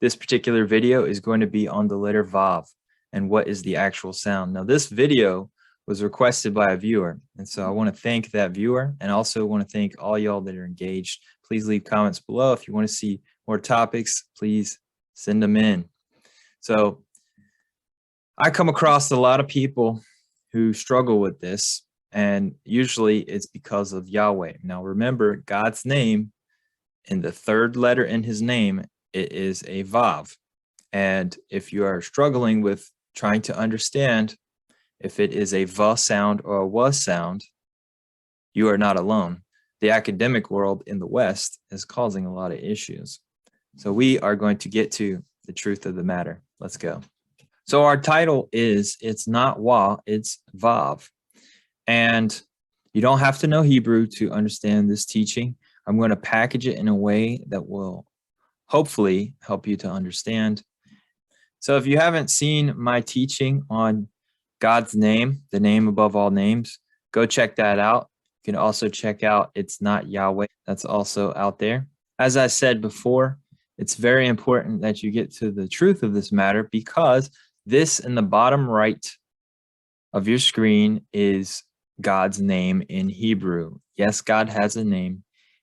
This particular video is going to be on the letter Vav and what is the actual sound. Now, this video was requested by a viewer, and so I want to thank that viewer, and also want to thank all y'all that are engaged. Please leave comments below. If you want to see more topics, please send them in. So I come across a lot of people who struggle with this, and usually it's because of Yahweh. Now remember, God's name, in the third letter in his name, it is a Vav. And if you are struggling with trying to understand if it is a V sound or a W sound, you are not alone. The academic world in the West is causing a lot of issues. So we are going to get to the truth of the matter. Let's go. So our title is, it's not Wa, it's Vav. And you don't have to know Hebrew to understand this teaching. I'm going to package it in a way that will hopefully help you to understand. So if you haven't seen my teaching on God's name, the name above all names, go check that out. You can also check out It's Not Yahweh. That's also out there. As I said before, it's very important that you get to the truth of this matter, because this in the bottom right of your screen is God's name in Hebrew. Yes, God has a name.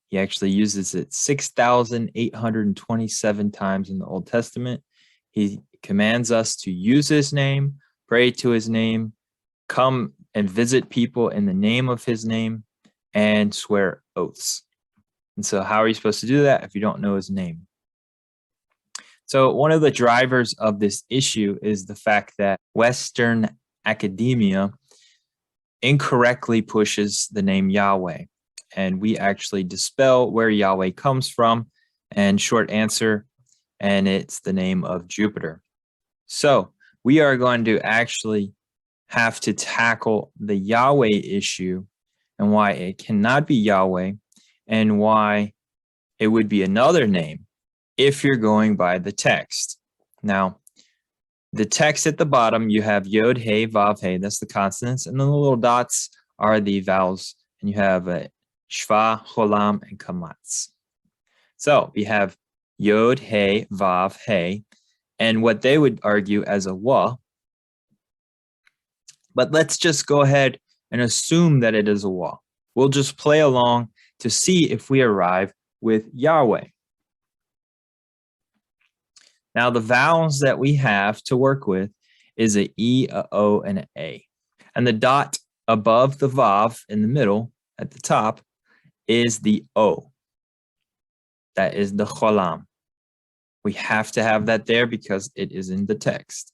He actually uses it 6,827 times in the Old Testament. He commands us to use his name, pray to his name, come and visit people in the name of his name, and swear oaths. And so how are you supposed to do that if you don't know his name? So one of the drivers of this issue is the fact that Western academia incorrectly pushes the name Yahweh. And we actually dispel where Yahweh comes from. And short answer, and it's the name of Jupiter. So we are going to actually have to tackle the Yahweh issue and why it cannot be Yahweh, and why it would be another name if you're going by the text. Now, the text at the bottom, you have Yod, He, Vav, He, that's the consonants, and then the little dots are the vowels, and you have Shva, Cholam, and Kamatz. So we have Yod, He, Vav, He, and what they would argue as a Wa. But let's just go ahead and assume that it is a Wa. We'll just play along to see if we arrive with Yahweh. Now, the vowels that we have to work with is a E, a O, and an A. And the dot above the Vav in the middle at the top is the O. That is the Cholam. We have to have that there because it is in the text.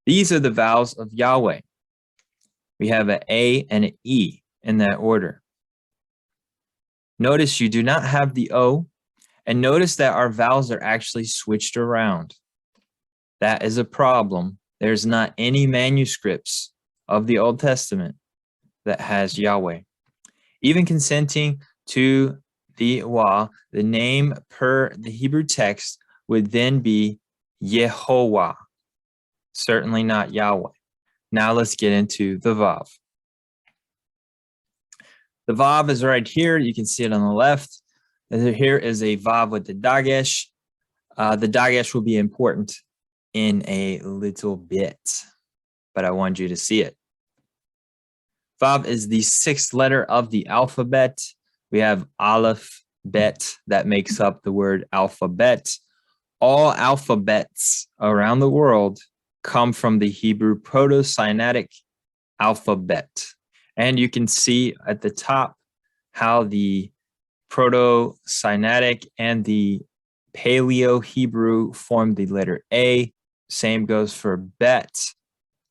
These are the vowels of Yahweh. We have an A and an E in that order. Notice you do not have the O, and notice that our vowels are actually switched around. That is a problem. There's not any manuscripts of the Old Testament that has Yahweh. Even consenting to the Wa, the name per the Hebrew text would then be Yehovah, certainly not Yahweh. Now let's get into the Vav. The Vav is right here. You can see it on the left. Here is a Vav with the Dagesh. The Dagesh will be important in a little bit, but I want you to see it. Vav is the sixth letter of the alphabet. We have Aleph, Bet, that makes up the word alphabet. All alphabets around the world come from the Hebrew Proto-Sinaitic alphabet. And you can see at the top how the Proto-Sinaitic and the Paleo-Hebrew form the letter A. Same goes for Bet.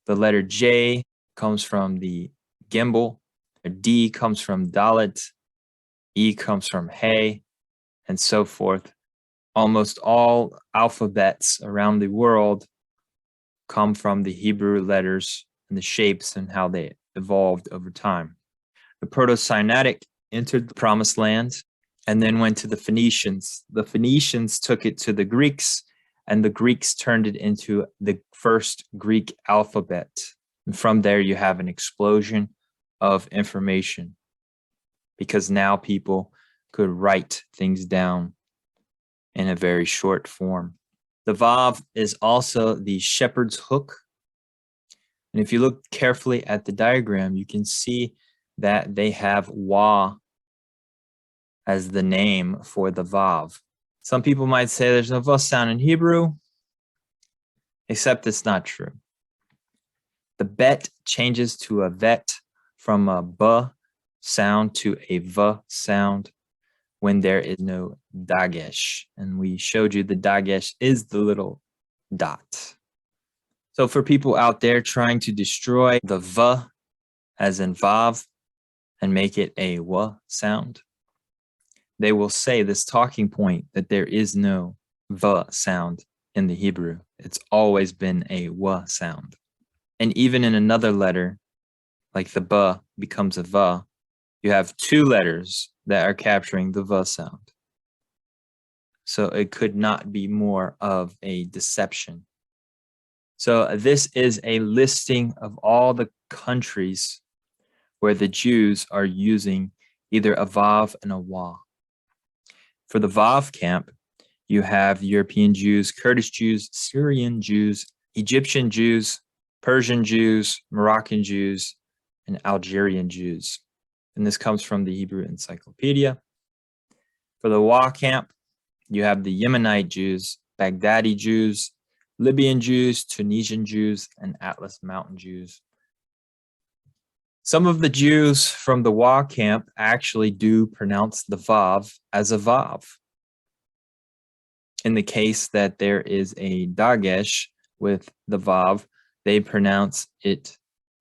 The letter J comes from the Gimel. D comes from Dalet. E comes from He, and so forth. Almost all alphabets around the world come from the Hebrew letters and the shapes and how they evolved over time. The Proto-Sinaitic entered the Promised Land and then went to the Phoenicians. The Phoenicians took it to the Greeks, and the Greeks turned it into the first Greek alphabet. And from there, you have an explosion of information, because now people could write things down in a very short form. The Vav is also the shepherd's hook. And if you look carefully at the diagram, you can see that they have Wa as the name for the Vav. Some people might say there's no Vav sound in Hebrew, except it's not true. The bet changes to a vet from a B sound to a V sound when there is no dagesh. And we showed you the dagesh is the little dot. So for people out there trying to destroy the V as in Vav and make it a W sound, they will say this talking point that there is no V sound in the Hebrew. It's always been a W sound. And even in another letter, like the B becomes a V, you have two letters that are capturing the V sound. So it could not be more of a deception. So this is a listing of all the countries where the Jews are using either a Vav and a Wa. For the Vav camp, you have European Jews, Kurdish Jews, Syrian Jews, Egyptian Jews, Persian Jews, Moroccan Jews, and Algerian Jews. And this comes from the Hebrew Encyclopedia. For the Wa camp, you have the Yemenite Jews, Baghdadi Jews, Libyan Jews, Tunisian Jews, and Atlas Mountain Jews. Some of the Jews from the Wa camp actually do pronounce the Vav as a Vav. In the case that there is a Dagesh with the Vav, they pronounce it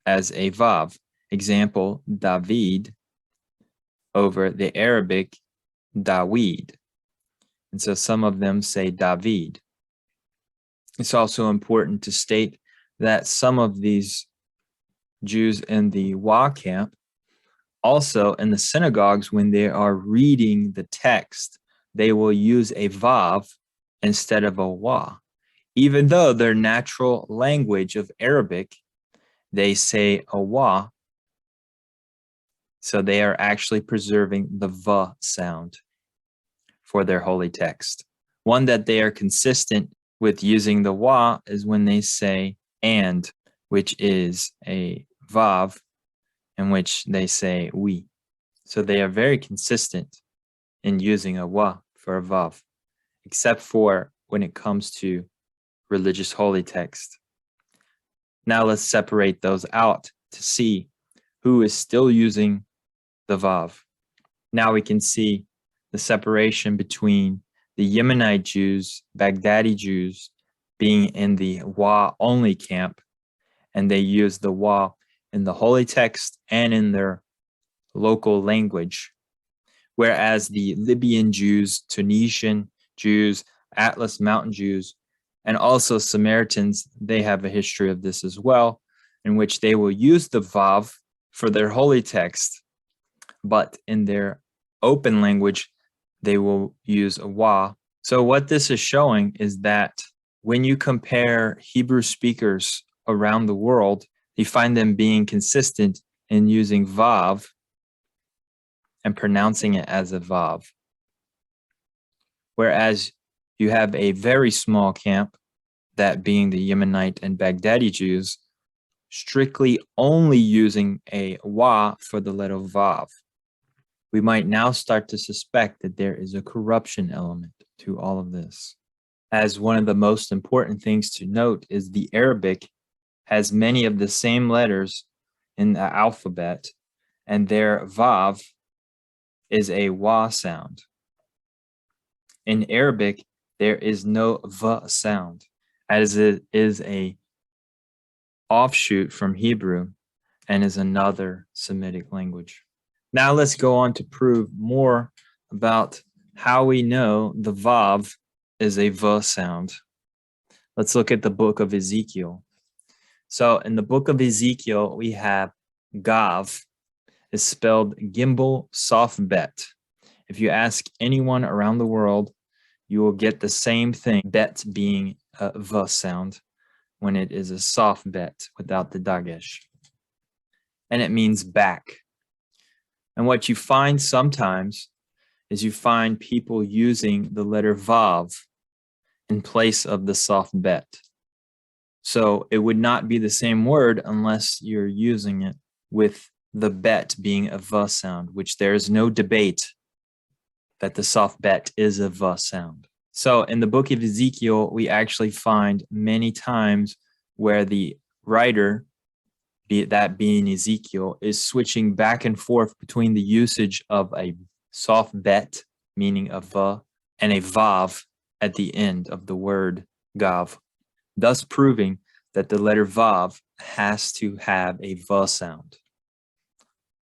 as a Vav. Example, David over the Arabic Dawid. And so some of them say David. It's also important to state that some of these Jews in the Wa camp, also in the synagogues, when they are reading the text, they will use a Vav instead of a Wa. Even though their natural language of Arabic, they say a Wa. So they are actually preserving the V sound for their holy text. One that they are consistent with using the Wa is when they say and, which is a Vav, in which they say we. So they are very consistent in using a Wa for a Vav, except for when it comes to religious holy text. Now let's separate those out to see who is still using the Vav. Now we can see the separation between the Yemenite Jews, Baghdadi Jews, being in the Wa only camp, and they use the Wa in the holy text and in their local language. Whereas the Libyan Jews, Tunisian Jews, Atlas Mountain Jews, and also Samaritans, they have a history of this as well, in which they will use the Vav for their holy text, but in their open language, they will use a Wa. So what this is showing is that when you compare Hebrew speakers around the world, you find them being consistent in using Vav and pronouncing it as a Vav. Whereas you have a very small camp, that being the Yemenite and Baghdadi Jews, strictly only using a Wa for the letter Vav. We might now start to suspect that there is a corruption element to all of this. As one of the most important things to note is the Arabic has many of the same letters in the alphabet, and their Vav is a Wa sound. In Arabic, there is no V sound, as it is a offshoot from Hebrew and is another Semitic language. Now let's go on to prove more about how we know the Vav is a V sound. Let's look at the book of Ezekiel. So in the book of Ezekiel, we have Gav is spelled Gimbal Soft Bet. If you ask anyone around the world, you will get the same thing, bet being a V sound when it is a soft bet without the dagesh. And it means back. And what you find sometimes is you find people using the letter Vav in place of the soft bet. So it would not be the same word unless you're using it with the bet being a V sound, which there is no debate that the soft bet is a V sound. So in the book of Ezekiel, we actually find many times where the writer, be that being Ezekiel, is switching back and forth between the usage of a soft bet, meaning a V, and a Vav at the end of the word Gav, thus proving that the letter Vav has to have a V sound.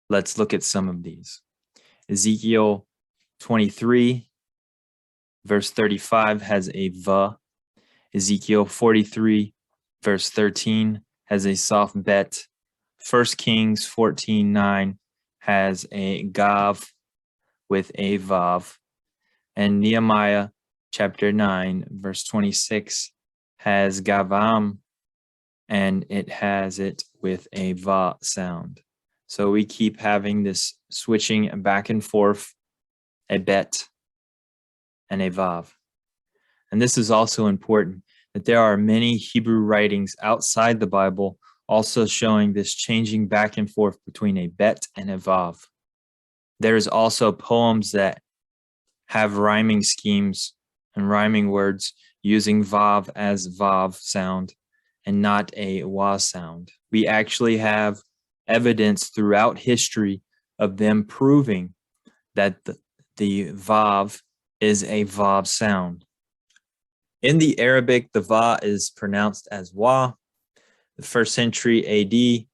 Let's look at some of these. Ezekiel 23, verse 35 has a V. Ezekiel 43, verse 13 has a soft bet. 1 Kings 14:9 has a Gav with a Vav. And Nehemiah chapter 9, verse 26 has Gavam, and it has it with a Va sound. So we keep having this switching back and forth, a bet and a Vav. And this is also important, that there are many Hebrew writings outside the Bible also showing this changing back and forth between a bet and a Vav. There's also poems that have rhyming schemes and rhyming words using Vav as Vav sound and not a Wa sound. We actually have evidence throughout history of them proving that the Vav is a Vav sound. In the Arabic, the Va is pronounced as Wa. The 1st century AD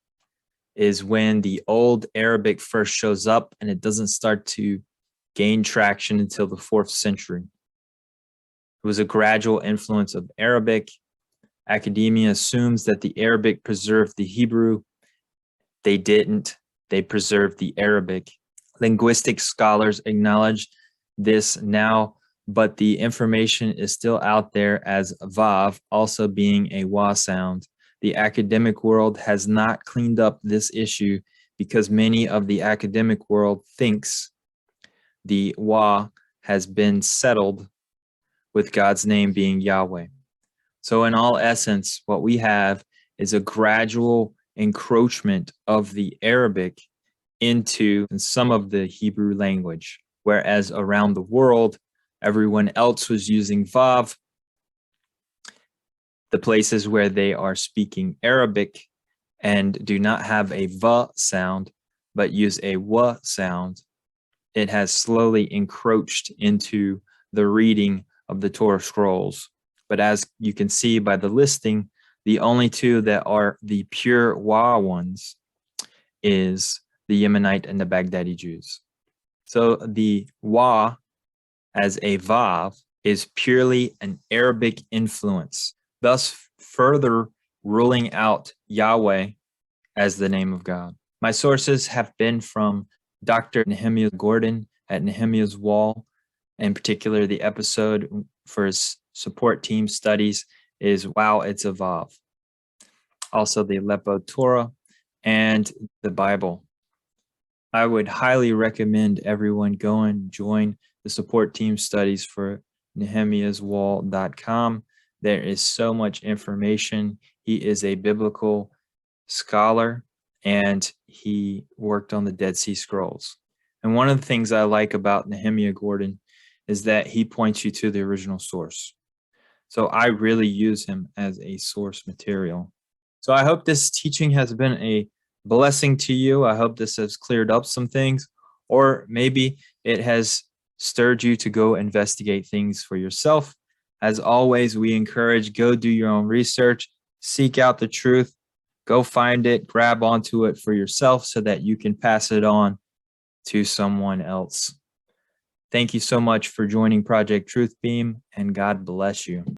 is when the old Arabic first shows up, and it doesn't start to gain traction until the 4th century. It was a gradual influence of Arabic. Academia assumes that the Arabic preserved the Hebrew. They didn't. They preserved the Arabic. Linguistic scholars acknowledge this now, but the information is still out there as Vav also being a Wa sound. The academic world has not cleaned up this issue because many of the academic world thinks the Wa has been settled with God's name being Yahweh. So in all essence, what we have is a gradual encroachment of the Arabic into some of the Hebrew language, whereas around the world, everyone else was using Vav. The places where they are speaking Arabic and do not have a V sound, but use a W sound, it has slowly encroached into the reading of the Torah scrolls. But as you can see by the listing, the only two that are the pure Wa ones is the Yemenite and the Baghdadi Jews. So the Wa as a Vav is purely an Arabic influence, thus further ruling out Yahweh as the name of God. My sources have been from Dr. Nehemia Gordon at Nehemia's Wall. In particular, the episode for his support team studies is Wow, It's a Vav. Also the Aleppo Torah and the Bible. I would highly recommend everyone go and join the support team studies for nehemiaswall.com. There is so much information. He is a biblical scholar, and he worked on the Dead Sea Scrolls. And one of the things I like about Nehemia Gordon is that he points you to the original source. So I really use him as a source material. So I hope this teaching has been a blessing to you. I hope this has cleared up some things, or maybe it has stirred you to go investigate things for yourself. As always, we encourage, go do your own research, seek out the truth, go find it, grab onto it for yourself so that you can pass it on to someone else. Thank you so much for joining Project Truth Beam, and God bless you.